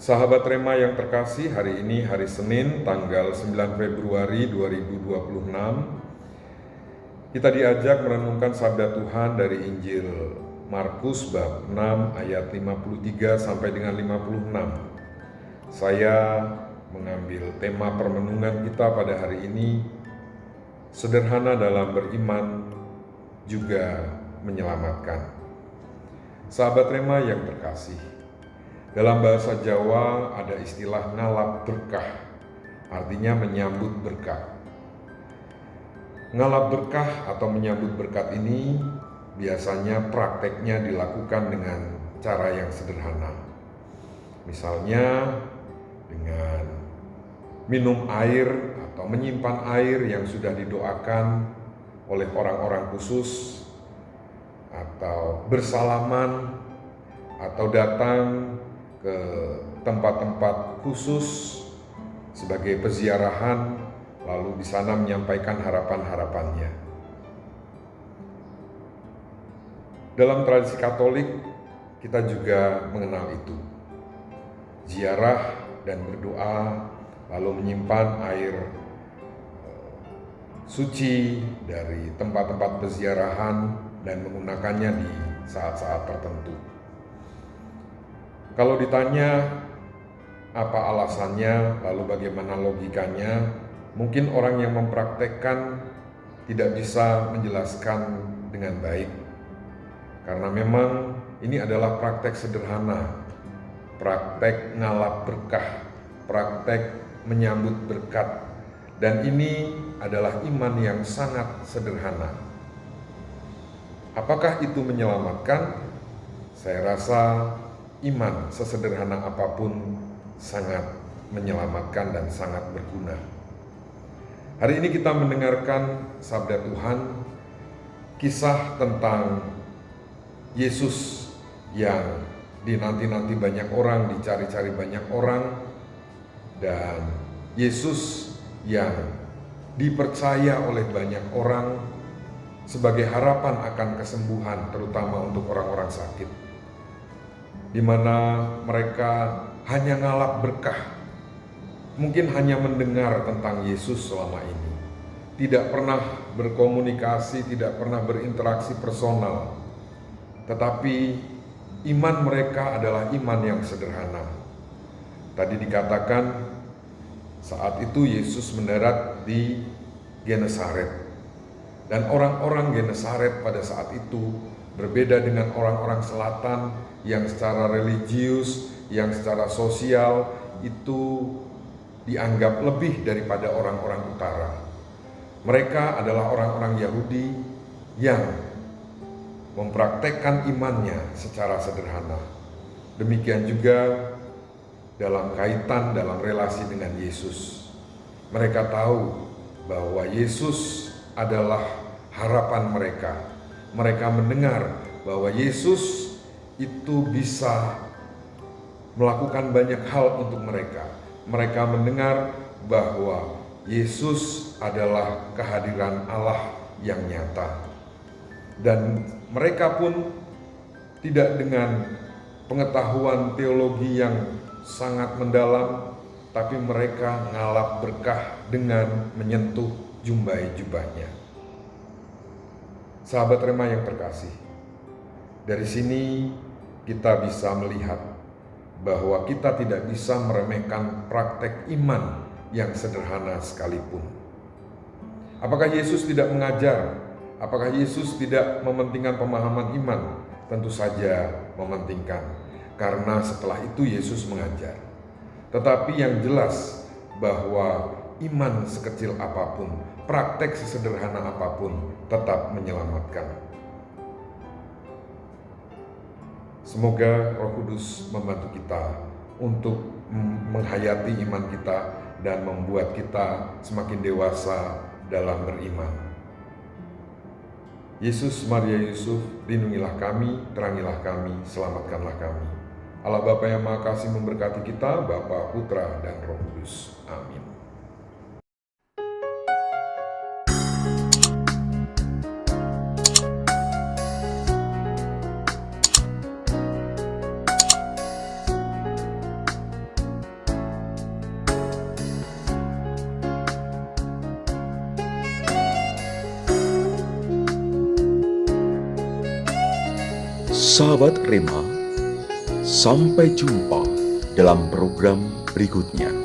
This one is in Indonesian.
Sahabat Rema yang terkasih, hari ini hari Senin tanggal 9 Februari 2026. Kita diajak merenungkan sabda Tuhan dari Injil Markus bab 6 ayat 53 sampai dengan 56. Saya mengambil tema permenungan kita pada hari ini, sederhana dalam beriman juga menyelamatkan. Sahabat Rema yang terkasih, dalam bahasa Jawa ada istilah ngalap berkah, artinya menyambut berkah. Ngalap berkah atau menyambut berkat ini biasanya prakteknya dilakukan dengan cara yang sederhana. Misalnya dengan minum air atau menyimpan air yang sudah didoakan oleh orang-orang khusus, atau bersalaman, atau datang ke tempat-tempat khusus sebagai peziarahan, lalu di sana menyampaikan harapan-harapannya. Dalam tradisi Katolik, kita juga mengenal itu. Ziarah dan berdoa, lalu menyimpan air suci dari tempat-tempat peziarahan dan menggunakannya di saat-saat tertentu. Kalau ditanya apa alasannya, lalu bagaimana logikanya, mungkin orang yang mempraktekkan tidak bisa menjelaskan dengan baik. Karena memang ini adalah praktek sederhana, praktek ngalap berkah, praktek menyambut berkat. Dan ini adalah iman yang sangat sederhana. Apakah itu menyelamatkan? Saya rasa iman sesederhana apapun sangat menyelamatkan dan sangat berguna. Hari ini kita mendengarkan sabda Tuhan, kisah tentang Yesus yang dinanti-nanti banyak orang, dicari-cari banyak orang, dan Yesus yang dipercaya oleh banyak orang sebagai harapan akan kesembuhan, terutama untuk orang-orang sakit, di mana mereka hanya ngalap berkah, mungkin hanya mendengar tentang Yesus selama ini, tidak pernah berkomunikasi, tidak pernah berinteraksi personal, tetapi iman mereka adalah iman yang sederhana. Tadi dikatakan saat itu Yesus mendarat di Genesaret, dan orang-orang Genesaret pada saat itu berbeda dengan orang-orang selatan yang secara religius, yang secara sosial itu dianggap lebih daripada orang-orang utara. Mereka adalah orang-orang Yahudi yang mempraktekkan imannya secara sederhana. Demikian juga dalam kaitan dalam relasi dengan Yesus. Mereka tahu bahwa Yesus adalah harapan mereka. Mereka mendengar bahwa Yesus itu bisa melakukan banyak hal untuk mereka. Mereka mendengar bahwa Yesus adalah kehadiran Allah yang nyata. Dan mereka pun tidak dengan pengetahuan teologi yang sangat mendalam, tapi mereka ngalap berkah dengan menyentuh jubahnya. Sahabat Rema yang terkasih, dari sini kita bisa melihat bahwa kita tidak bisa meremehkan praktek iman yang sederhana sekalipun. Apakah Yesus tidak mengajar? Apakah Yesus tidak mementingkan pemahaman iman? Tentu saja mementingkan, karena setelah itu Yesus mengajar. Tetapi yang jelas bahwa iman sekecil apapun, praktek sesederhana apapun tetap menyelamatkan. Semoga Roh Kudus membantu kita untuk menghayati iman kita dan membuat kita semakin dewasa dalam beriman. Yesus, Maria, Yusuf, lindungilah kami, terangilah kami, selamatkanlah kami. Allah Bapa yang Maha Kasih memberkati kita, Bapa, Putra, dan Roh Kudus. Amin. Sahabat Rema, sampai jumpa dalam program berikutnya.